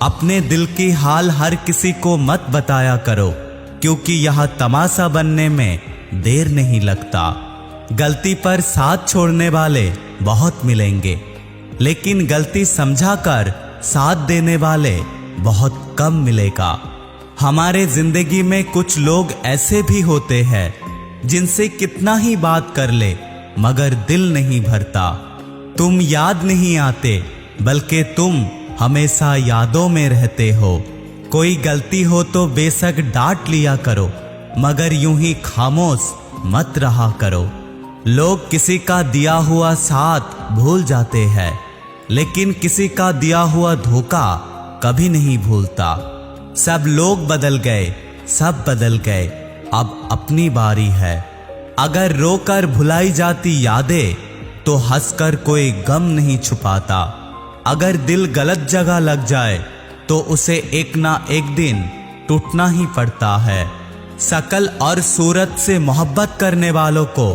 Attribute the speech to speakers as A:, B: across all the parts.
A: अपने दिल की हाल हर किसी को मत बताया करो, क्योंकि यह तमाशा बनने में देर नहीं लगता। गलती पर साथ छोड़ने वाले बहुत मिलेंगे, लेकिन गलती समझाकर साथ देने वाले बहुत कम मिलेगा। हमारे जिंदगी में कुछ लोग ऐसे भी होते हैं जिनसे कितना ही बात कर ले मगर दिल नहीं भरता। तुम याद नहीं आते, बल्कि तुम हमेशा यादों में रहते हो। कोई गलती हो तो बेशक डांट लिया करो, मगर यूं ही खामोश मत रहा करो। लोग किसी का दिया हुआ साथ भूल जाते हैं, लेकिन किसी का दिया हुआ धोखा कभी नहीं भूलता। सब लोग बदल गए, सब बदल गए, अब अपनी बारी है। अगर रोकर भुलाई जाती यादें तो हंसकर कोई गम नहीं छुपाता। अगर दिल गलत जगह लग जाए तो उसे एक ना एक दिन टूटना ही पड़ता है। शकल और सूरत से मोहब्बत करने वालों को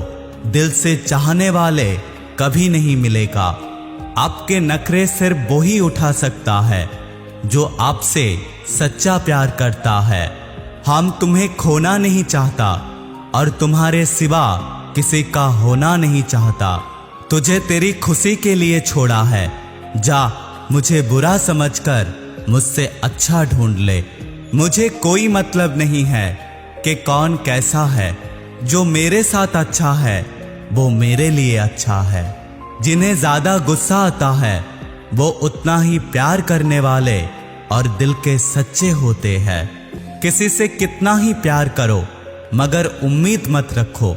A: दिल से चाहने वाले कभी नहीं मिलेगा। आपके नखरे सिर्फ वो ही उठा सकता है जो आपसे सच्चा प्यार करता है। हम तुम्हें खोना नहीं चाहता और तुम्हारे सिवा किसी का होना नहीं चाहता। तुझे तेरी खुशी के लिए छोड़ा है, जा मुझे बुरा समझकर मुझसे अच्छा ढूंढ ले। मुझे कोई मतलब नहीं है कि कौन कैसा है, जो मेरे साथ अच्छा है वो मेरे लिए अच्छा है। जिन्हें ज्यादा गुस्सा आता है वो उतना ही प्यार करने वाले और दिल के सच्चे होते हैं। किसी से कितना ही प्यार करो, मगर उम्मीद मत रखो।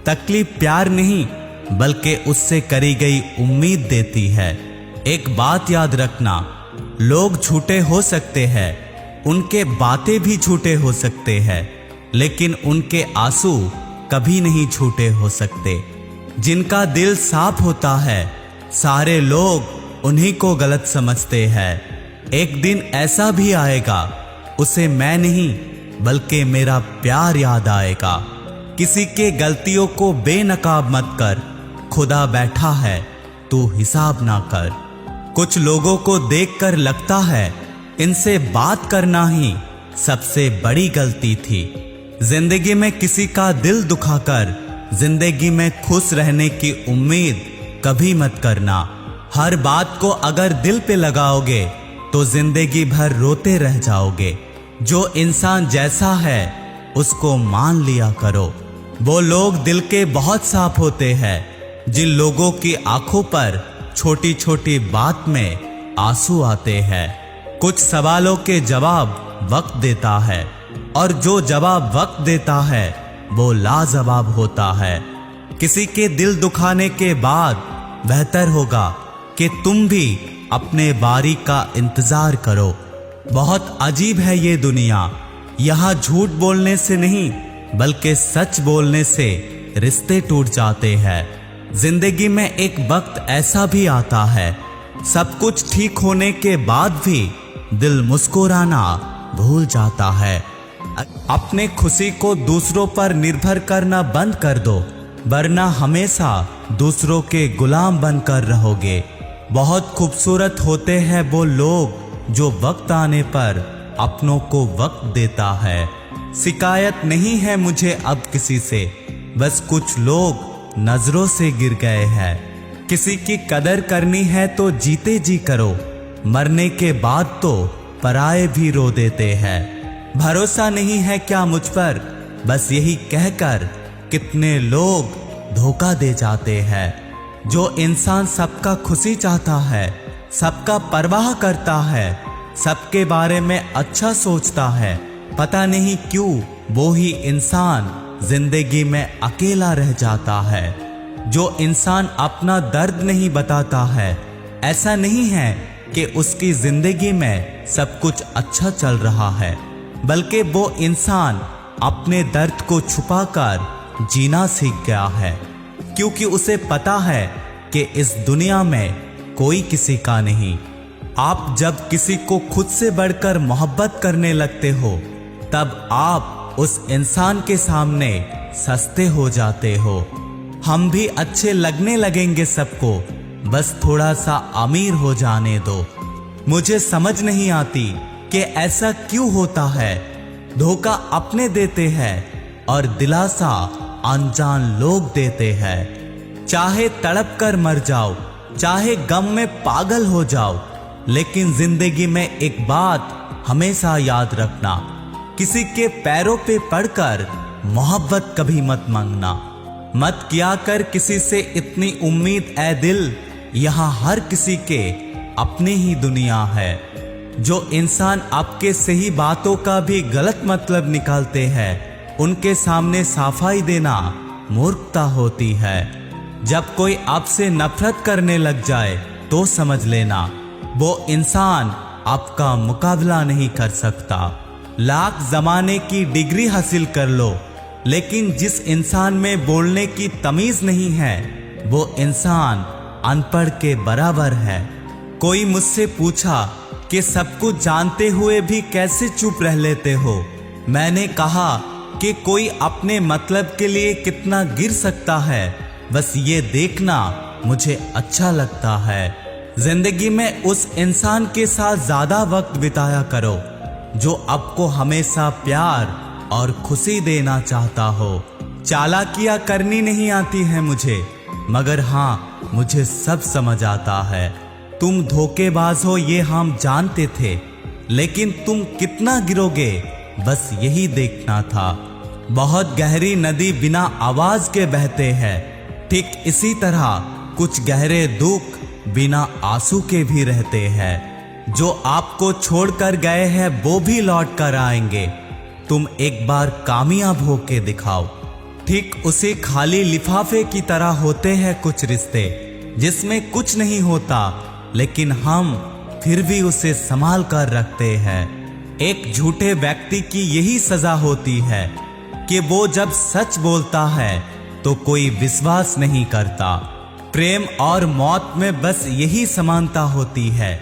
A: तकलीफ प्यार नहीं बल्कि उससे करी गई उम्मीद देती है। एक बात याद रखना, लोग झूठे हो सकते हैं, उनके बातें भी झूठे हो सकते हैं, लेकिन उनके आंसू कभी नहीं झूठे हो सकते। जिनका दिल साफ होता है सारे लोग उन्हीं को गलत समझते हैं। एक दिन ऐसा भी आएगा उसे मैं नहीं बल्कि मेरा प्यार याद आएगा। किसी के गलतियों को बेनकाब मत कर, खुदा बैठा है तू हिसाब ना कर। कुछ लोगों को देखकर लगता है इनसे बात करना ही सबसे बड़ी गलती थी। जिंदगी में किसी का दिल दुखाकर जिंदगी में खुश रहने की उम्मीद कभी मत करना। हर बात को अगर दिल पे लगाओगे तो जिंदगी भर रोते रह जाओगे। जो इंसान जैसा है उसको मान लिया करो। वो लोग दिल के बहुत साफ होते हैं जिन लोगों की आंखों पर छोटी छोटी बात में आंसू आते हैं। कुछ सवालों के जवाब वक्त देता है, और जो जवाब वक्त देता है वो लाजवाब होता है। किसी के दिल दुखाने के बाद बेहतर होगा कि तुम भी अपने बारी का इंतजार करो। बहुत अजीब है ये दुनिया, यहाँ झूठ बोलने से नहीं बल्कि सच बोलने से रिश्ते टूट जाते हैं। जिंदगी में एक वक्त ऐसा भी आता है सब कुछ ठीक होने के बाद भी दिल मुस्कुराना भूल जाता है। अपने खुशी को दूसरों पर निर्भर करना बंद कर दो, वरना हमेशा दूसरों के गुलाम बनकर रहोगे। बहुत खूबसूरत होते हैं वो लोग जो वक्त आने पर अपनों को वक्त देता है। शिकायत नहीं है मुझे अब किसी से, बस कुछ लोग नजरों से गिर गए हैं। किसी की कदर करनी है तो जीते जी करो, मरने के बाद तो पराए भी रो देते हैं। भरोसा नहीं है क्या मुझ पर, बस यही कहकर कितने लोग धोखा दे जाते हैं। जो इंसान सबका खुशी चाहता है, सबका परवाह करता है, सबके बारे में अच्छा सोचता है, पता नहीं क्यों वो ही इंसान जिंदगी में अकेला रह जाता है। जो इंसान अपना दर्द नहीं बताता है, ऐसा नहीं है कि उसकी जिंदगी में सब कुछ अच्छा चल रहा है, बल्कि वो इंसान अपने दर्द को छुपाकर जीना सीख गया है, क्योंकि उसे पता है कि इस दुनिया में कोई किसी का नहीं। आप जब किसी को खुद से बढ़कर मोहब्बत करने लगते हो, तब आप उस इंसान के सामने सस्ते हो जाते हो। हम भी अच्छे लगने लगेंगे सबको, बस थोड़ा सा अमीर हो जाने दो। मुझे समझ नहीं आती कि ऐसा क्यों होता है। धोखा अपने देते हैं और दिलासा अनजान लोग देते हैं। चाहे तड़प कर मर जाओ, चाहे गम में पागल हो जाओ, लेकिन जिंदगी में एक बात हमेशा याद रखना, किसी के पैरों पे पड़कर मोहब्बत कभी मत मांगना। मत किया कर किसी से इतनी उम्मीद ऐ दिल, यहां हर किसी के अपनी ही दुनिया है। जो इंसान आपके सही बातों का भी गलत मतलब निकालते हैं, उनके सामने सफाई देना मूर्खता होती है। जब कोई आपसे नफरत करने लग जाए तो समझ लेना वो इंसान आपका मुकाबला नहीं कर सकता। लाख जमाने की डिग्री हासिल कर लो, लेकिन जिस इंसान में बोलने की तमीज नहीं है वो इंसान अनपढ़ के बराबर है। कोई मुझसे पूछा कि सब कुछ जानते हुए भी कैसे चुप रह लेते हो। मैंने कहा कि कोई अपने मतलब के लिए कितना गिर सकता है, बस ये देखना मुझे अच्छा लगता है। जिंदगी में उस इंसान के साथ ज्यादा वक्त बिताया करो जो आपको हमेशा प्यार और खुशी देना चाहता हो। चालाकियां करनी नहीं आती है मुझे, मगर हाँ मुझे सब समझ आता है। तुम धोखेबाज हो ये हम जानते थे, लेकिन तुम कितना गिरोगे बस यही देखना था। बहुत गहरी नदी बिना आवाज के बहते हैं, ठीक इसी तरह कुछ गहरे दुख बिना आंसू के भी रहते हैं। जो आपको छोड़कर गए हैं वो भी लौट कर आएंगे। तुम एक बार कामयाब होके दिखाओ। ठीक उसी खाली लिफाफे की तरह होते हैं कुछ रिश्ते, जिसमें कुछ नहीं होता लेकिन हम फिर भी उसे संभाल कर रखते हैं। एक झूठे व्यक्ति की यही सजा होती है कि वो जब सच बोलता है तो कोई विश्वास नहीं करता। प्रेम और मौत में बस यही समानता होती है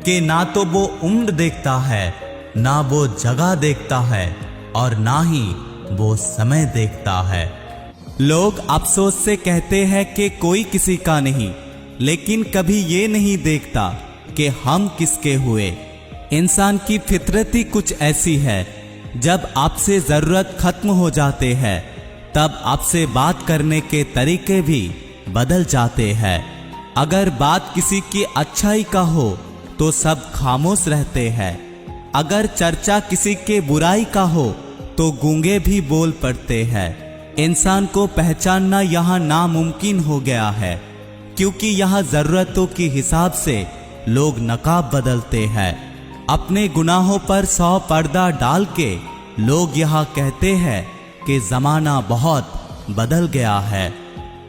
A: कि ना तो वो उम्र देखता है, ना वो जगह देखता है, और ना ही वो समय देखता है। लोग अफसोस से कहते हैं कि कोई किसी का नहीं, लेकिन कभी ये नहीं देखता कि हम किसके हुए। इंसान की फितरत ही कुछ ऐसी है, जब आपसे जरूरत खत्म हो जाते हैं तब आपसे बात करने के तरीके भी बदल जाते हैं। अगर बात किसी की अच्छाई का हो तो सब खामोश रहते हैं। अगर चर्चा किसी के बुराई का हो तो गूंगे भी बोल पड़ते हैं। इंसान को पहचानना यहाँ नामुमकिन हो गया है, क्योंकि यहाँ जरूरतों के हिसाब से लोग नकाब बदलते हैं। अपने गुनाहों पर 100 पर्दा डाल के लोग यहाँ कहते हैं कि जमाना बहुत बदल गया है।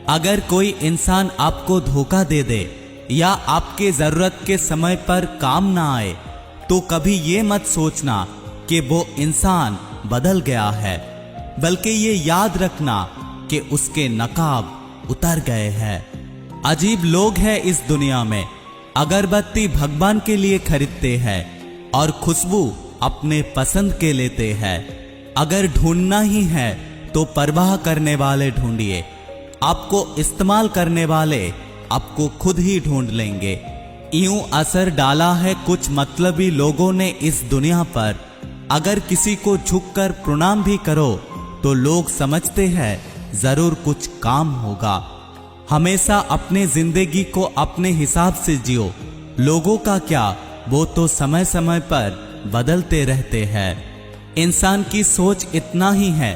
A: अगर कोई इंसान आपको धोखा दे दे या आपके जरूरत के समय पर काम ना आए तो कभी ये मत सोचना कि वो इंसान बदल गया है, बल्कि ये याद रखना कि उसके नकाब उतर गए हैं। अजीब लोग हैं इस दुनिया में। अगरबत्ती भगवान के लिए खरीदते हैं और खुशबू अपने पसंद के लेते हैं। अगर ढूंढना ही है तो परवाह करने वाले ढूंढिए। आपको इस्तेमाल करने वाले आपको खुद ही ढूंढ लेंगे। यूं असर डाला है कुछ मतलबी लोगों ने इस दुनिया पर। अगर किसी को झुककर प्रणाम भी करो तो लोग समझते हैं जरूर कुछ काम होगा। हमेशा अपने जिंदगी को अपने हिसाब से जियो। लोगों का क्या, वो तो समय समय पर बदलते रहते हैं। इंसान की सोच इतना ही है,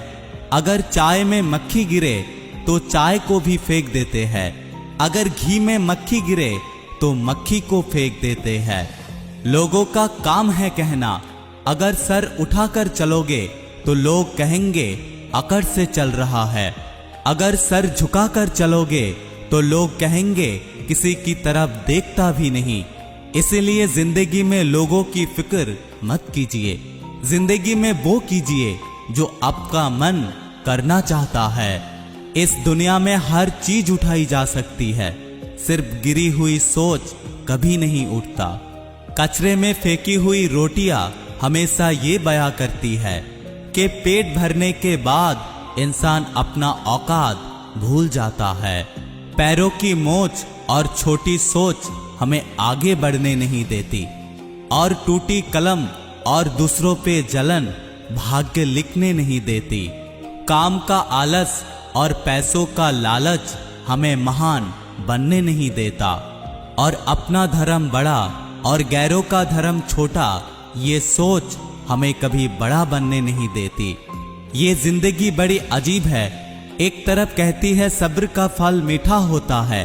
A: अगर चाय में मक्खी गिरे तो चाय को भी फेंक देते हैं। अगर घी में मक्खी गिरे तो मक्खी को फेंक देते हैं। लोगों का काम है कहना, अगर सर उठाकर चलोगे तो लोग कहेंगे अकड़ से चल रहा है। अगर सर झुकाकर चलोगे तो लोग कहेंगे किसी की तरफ देखता भी नहीं। इसलिए जिंदगी में लोगों की फिक्र मत कीजिए। जिंदगी में वो कीजिए जो आपका मन करना चाहता है। इस दुनिया में हर चीज उठाई जा सकती है, सिर्फ गिरी हुई सोच कभी नहीं उठता। कचरे में फेंकी हुई रोटियां हमेशा ये बयां करती है कि पेट भरने के बाद इंसान अपना औकात भूल जाता है। पैरों की मोच और छोटी सोच हमें आगे बढ़ने नहीं देती। और टूटी कलम और दूसरों पे जलन भाग्य लिखने नहीं देती। काम का आलस और पैसों का लालच हमें महान बनने नहीं देता। और अपना धर्म बड़ा और गैरों का धर्म छोटा, ये सोच हमें कभी बड़ा बनने नहीं देती। ये जिंदगी बड़ी अजीब है। एक तरफ कहती है सब्र का फल मीठा होता है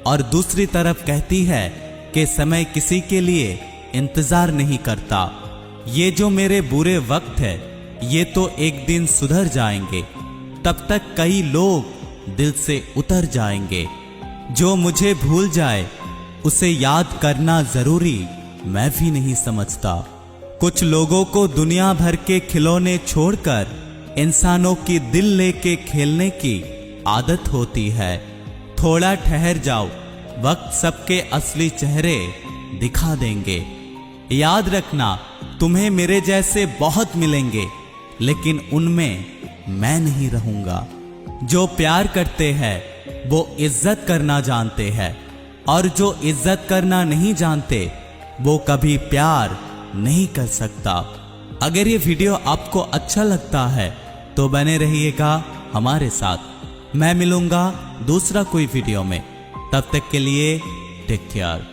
A: और दूसरी तरफ कहती है कि समय किसी के लिए इंतजार नहीं करता। ये जो मेरे बुरे वक्त है ये तो एक दिन सुधर जाएंगे, तब तक कई लोग दिल से उतर जाएंगे। जो मुझे भूल जाए उसे याद करना जरूरी मैं भी नहीं समझता। कुछ लोगों को दुनिया भर के खिलौने छोड़कर इंसानों की दिल लेके खेलने की आदत होती है। थोड़ा ठहर जाओ, वक्त सबके असली चेहरे दिखा देंगे। याद रखना, तुम्हें मेरे जैसे बहुत मिलेंगे, लेकिन उनमें मैं नहीं रहूंगा। जो प्यार करते हैं वो इज्जत करना जानते हैं, और जो इज्जत करना नहीं जानते वो कभी प्यार नहीं कर सकता। अगर ये वीडियो आपको अच्छा लगता है तो बने रहिएगा हमारे साथ। मैं मिलूंगा दूसरा कोई वीडियो में, तब तक के लिए टेक केयर।